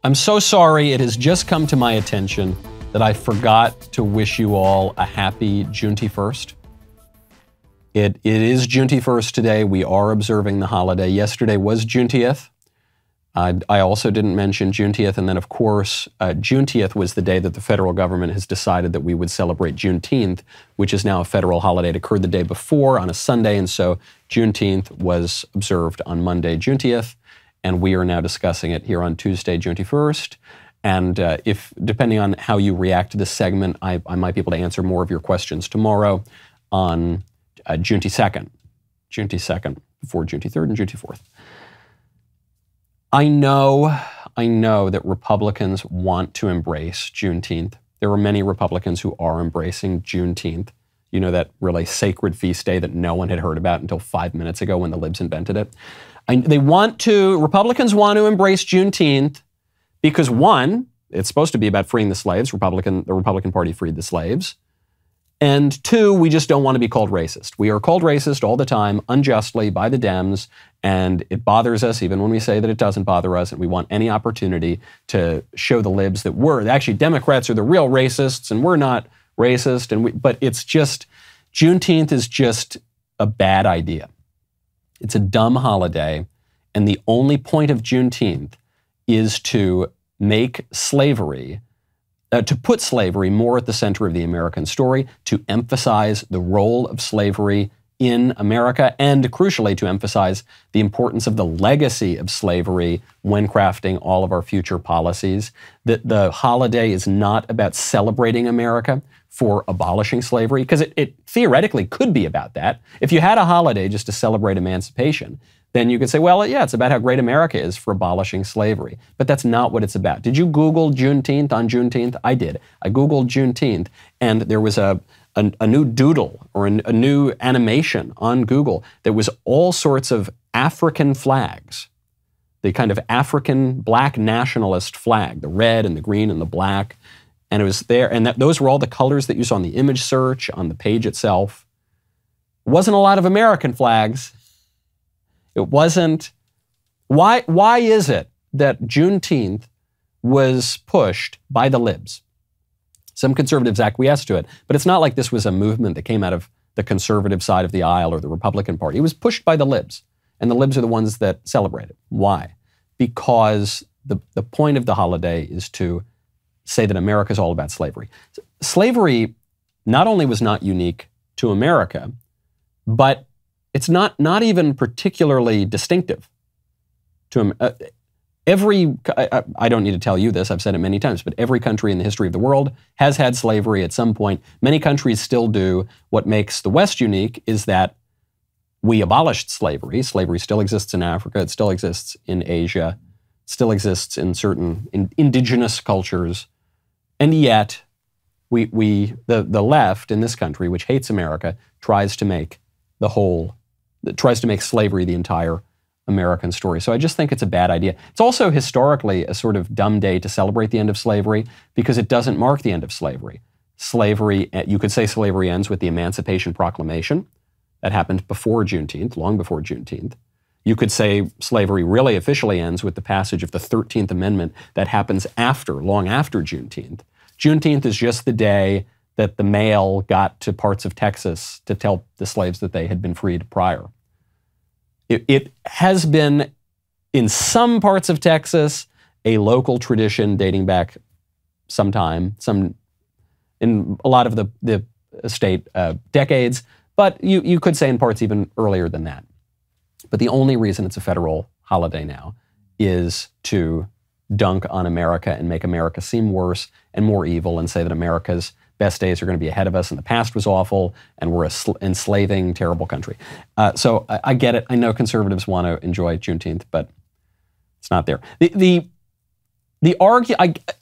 I'm so sorry, it has just come to my attention that I forgot to wish you all a happy Junetyfirst. It is Junetyfirst today. We are observing the holiday. Yesterday was Juneteenth. I also didn't mention Juneteenth, and then of course, Juneteenth was the day that the federal government has decided that we would celebrate Juneteenth, which is now a federal holiday. It occurred the day before on a Sunday, and so Juneteenth was observed on Monday, Juneteenth, and we are now discussing it here on Tuesday, Junetyfirst. And if, depending on how you react to this segment, I might be able to answer more of your questions tomorrow on Juneteenth, before Juneteenth and Juneteenth. I know that Republicans want to embrace Juneteenth. There are many Republicans who are embracing Juneteenth. You know, that really sacred feast day that no one had heard about until 5 minutes ago when the libs invented it. Republicans want to embrace Juneteenth because, one, it's supposed to be about freeing the slaves. The Republican Party freed the slaves. And two, we just don't want to be called racist. We are called racist all the time, unjustly, by the Dems, and it bothers us even when we say that it doesn't bother us, and we want any opportunity to show the libs that actually Democrats are the real racists, and we're not racist, but it's just, Juneteenth is just a bad idea. It's a dumb holiday, and the only point of Juneteenth is to make slavery, to put slavery more at the center of the American story, to emphasize the role of slavery in America, and crucially to emphasize the importance of the legacy of slavery when crafting all of our future policies. That the holiday is not about celebrating America for abolishing slavery, because it theoretically could be about that. If you had a holiday just to celebrate emancipation, then you could say, well, yeah, it's about how great America is for abolishing slavery. But that's not what it's about. Did you Google Juneteenth on Juneteenth? I did. I Googled Juneteenth, and there was a new doodle or a new animation on Google that was all sorts of African flags, the kind of African black nationalist flag, the red and the green and the black. And it was there, and those were all the colors that you saw on the image search, on the page itself. It wasn't a lot of American flags. It wasn't. Why is it that Juneteenth was pushed by the libs? Some conservatives acquiesced to it, but it's not like this was a movement that came out of the conservative side of the aisle or the Republican Party. It was pushed by the libs, and the libs are the ones that celebrate it. Why? Because the point of the holiday is to say that America is all about slavery. Slavery not only was not unique to America, but it's not even particularly distinctive to I don't need to tell you this, I've said it many times, but every country in the history of the world has had slavery at some point. Many countries still do. What makes the West unique is that we abolished slavery. Slavery still exists in Africa. It still exists in Asia. It still exists in certain indigenous cultures. And yet, the left in this country, which hates America, tries to make slavery the entire American story. So I just think it's a bad idea. It's also historically a sort of dumb day to celebrate the end of slavery because it doesn't mark the end of slavery. Slavery, you could say slavery ends with the Emancipation Proclamation. That happened before Juneteenth, long before Juneteenth. You could say slavery really officially ends with the passage of the 13th Amendment that happens long after Juneteenth. Juneteenth is just the day that the mail got to parts of Texas to tell the slaves that they had been freed prior. It has been, in some parts of Texas, a local tradition dating back in a lot of the state decades, but you could say in parts even earlier than that. But the only reason it's a federal holiday now is to dunk on America and make America seem worse and more evil and say that America's best days are going to be ahead of us and the past was awful and we're an enslaving, terrible country. So I get it. I know conservatives want to enjoy Juneteenth, but it's not there.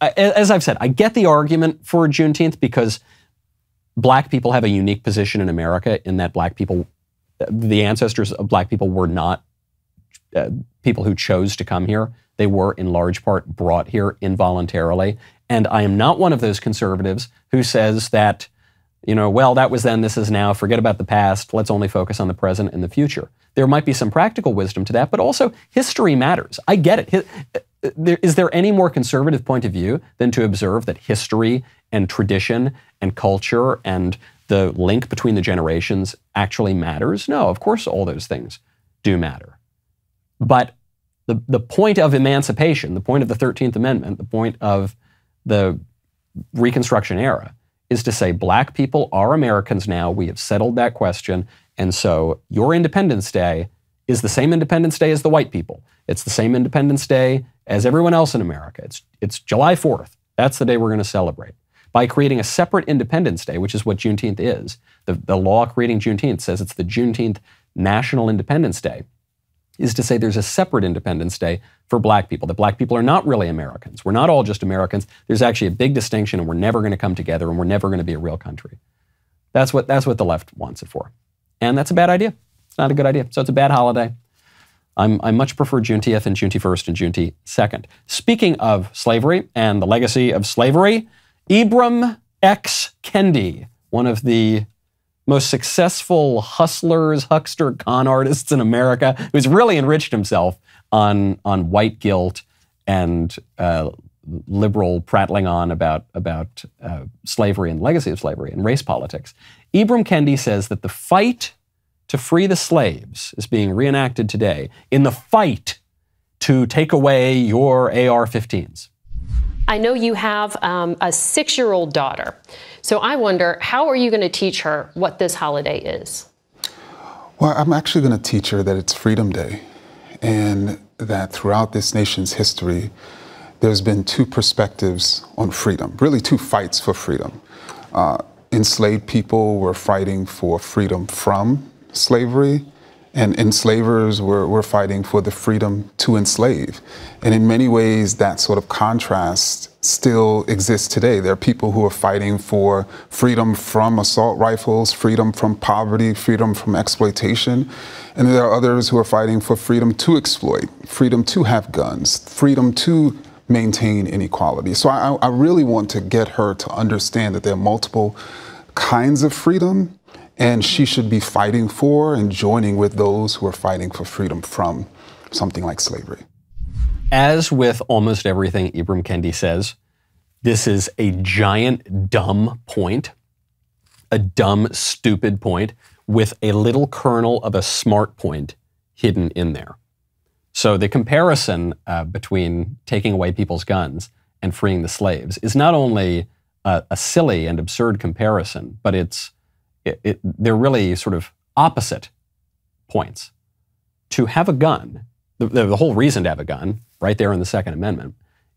As I've said, I get the argument for Juneteenth because black people have a unique position in America in that the ancestors of black people were not people who chose to come here. They were in large part brought here involuntarily. And I am not one of those conservatives who says that, well, that was then, this is now, forget about the past, let's only focus on the present and the future. There might be some practical wisdom to that, but also history matters. I get it. is there any more conservative point of view than to observe that history and tradition and culture and the link between the generations actually matters? No, of course all those things do matter. But the point of emancipation, the point of the 13th Amendment, the point of the Reconstruction era is to say black people are Americans now. We have settled that question. And so your Independence Day is the same Independence Day as the white people. It's the same Independence Day as everyone else in America. It's July 4th. That's the day we're going to celebrate. By creating a separate Independence Day, which is what Juneteenth is, the law creating Juneteenth says it's the Juneteenth National Independence Day, is to say there's a separate Independence Day for black people, that black people are not really Americans. We're not all just Americans. There's actually a big distinction, and we're never going to come together, and we're never going to be a real country. That's what the left wants it for. And that's a bad idea. It's not a good idea. So it's a bad holiday. I much prefer Juneteenth and Junetyfirst and Juneteenth. Speaking of slavery and the legacy of slavery, Ibram X. Kendi, one of the most successful hustlers, huckster, con artists in America, who's really enriched himself on white guilt and liberal prattling on about slavery and legacy of slavery and race politics. Ibram Kendi says that the fight to free the slaves is being reenacted today in the fight to take away your AR-15s. I know you have a 6-year-old daughter. So I wonder, how are you going to teach her what this holiday is? Well, I'm actually going to teach her that it's Freedom Day, and that throughout this nation's history, there's been two perspectives on freedom, really two fights for freedom. Enslaved people were fighting for freedom from slavery, and enslavers were fighting for the freedom to enslave. And in many ways, that sort of contrast still exists today. There are people who are fighting for freedom from assault rifles, freedom from poverty, freedom from exploitation. And there are others who are fighting for freedom to exploit, freedom to have guns, freedom to maintain inequality. So I really want to get her to understand that there are multiple kinds of freedom, and she should be fighting for and joining with those who are fighting for freedom from something like slavery. As with almost everything Ibram Kendi says, this is a giant dumb point, a dumb, stupid point with a little kernel of a smart point hidden in there. So the comparison between taking away people's guns and freeing the slaves is not only a silly and absurd comparison, but they're really sort of opposite points. To have a gun, the whole reason to have a gun, right there in the Second Amendment,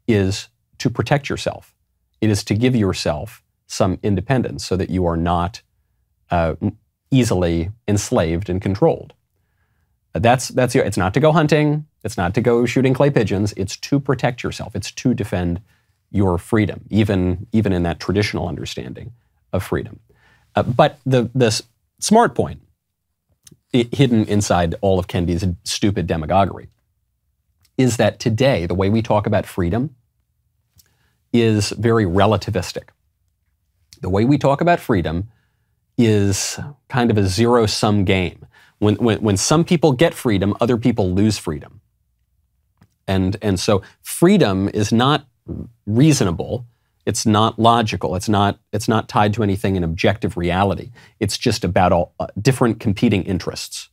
is to protect yourself. It is to give yourself some independence so that you are not easily enslaved and controlled. It's not to go hunting. It's not to go shooting clay pigeons. It's to protect yourself. It's to defend your freedom, even in that traditional understanding of freedom. But the smart point hidden inside all of Kendi's stupid demagoguery is that today, the way we talk about freedom is very relativistic. The way we talk about freedom is kind of a zero-sum game. When some people get freedom, other people lose freedom. And so freedom is not reasonable. It's not logical. It's not tied to anything in objective reality. It's just about all different competing interests.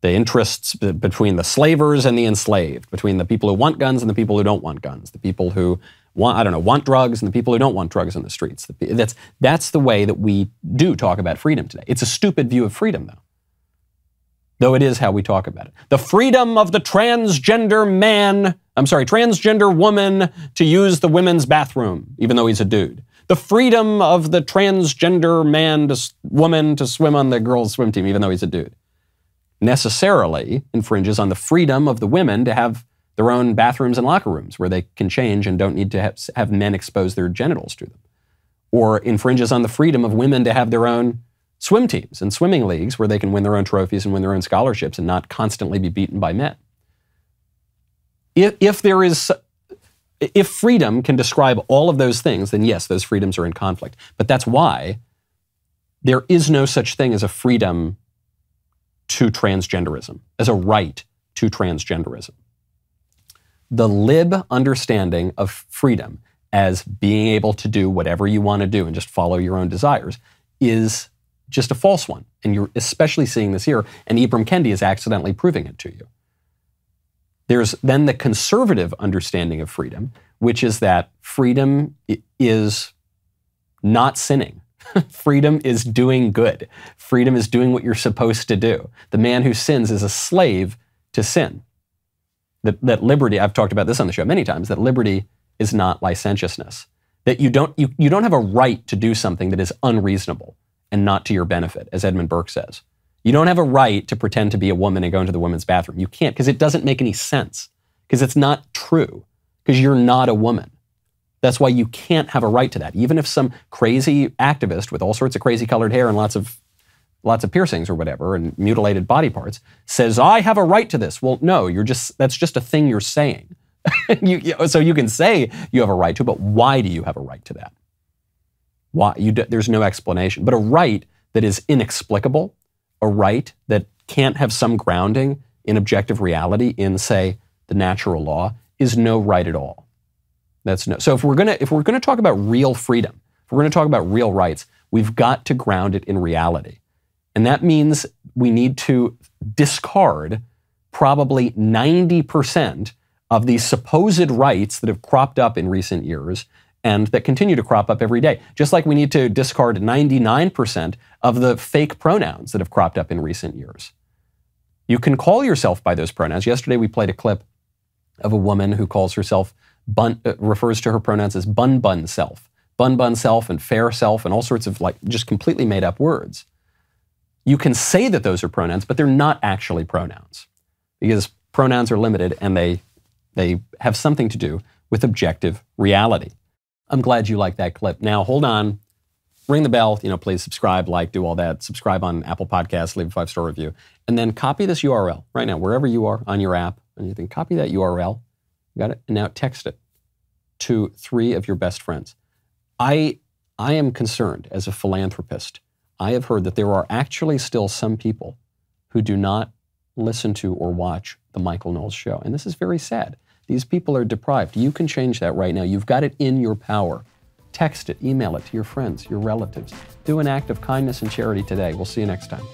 The interests between the slavers and the enslaved, between the people who want guns and the people who don't want guns, the people who want drugs and the people who don't want drugs in the streets. That's the way that we do talk about freedom today. It's a stupid view of freedom, though it is how we talk about it. The freedom of the transgender woman to use the women's bathroom, even though he's a dude. The freedom of the transgender woman to swim on the girls' swim team, even though he's a dude, necessarily infringes on the freedom of the women to have their own bathrooms and locker rooms where they can change and don't need to have men expose their genitals to them. Or infringes on the freedom of women to have their own swim teams and swimming leagues where they can win their own trophies and win their own scholarships and not constantly be beaten by men. If freedom can describe all of those things, then yes, those freedoms are in conflict. But that's why there is no such thing as a freedom to transgenderism, as a right to transgenderism. the lib understanding of freedom as being able to do whatever you want to do and just follow your own desires is just a false one. And you're especially seeing this here, and Ibram Kendi is accidentally proving it to you. There's then the conservative understanding of freedom, which is that freedom is not sinning. Freedom is doing good. Freedom is doing what you're supposed to do. The man who sins is a slave to sin. That liberty, I've talked about this on the show many times, that liberty is not licentiousness. That you don't have a right to do something that is unreasonable and not to your benefit, as Edmund Burke says. You don't have a right to pretend to be a woman and go into the women's bathroom. You can't, because it doesn't make any sense, because it's not true, because you're not a woman. That's why you can't have a right to that. Even if some crazy activist with all sorts of crazy colored hair and lots of piercings or whatever and mutilated body parts says, I have a right to this. Well, no, that's just a thing you're saying. So you can say you have a right to, but why do you have a right to that? Why? There's no explanation. But a right that is inexplicable, a right that can't have some grounding in objective reality in, say, the natural law, is no right at all. So if we're gonna talk about real freedom, if we're gonna talk about real rights, we've got to ground it in reality. And that means we need to discard probably 90% of these supposed rights that have cropped up in recent years and that continue to crop up every day. Just like we need to discard 99% of the fake pronouns that have cropped up in recent years. You can call yourself by those pronouns. Yesterday we played a clip of a woman who calls herself, refers to her pronouns as bun self and fair self and all sorts of just completely made up words. You can say that those are pronouns, but they're not actually pronouns because pronouns are limited and they have something to do with objective reality. I'm glad you liked that clip. Now, hold on. Ring the bell. Please subscribe, like, do all that. Subscribe on Apple Podcasts, leave a 5-star review. And then copy this URL right now, wherever you are on your app. And you can copy that URL. You got it? And now text it to 3 of your best friends. I am concerned as a philanthropist. I have heard that there are actually still some people who do not listen to or watch the Michael Knowles Show. And this is very sad. These people are deprived. You can change that right now. You've got it in your power. Text it, email it to your friends, your relatives. Do an act of kindness and charity today. We'll see you next time.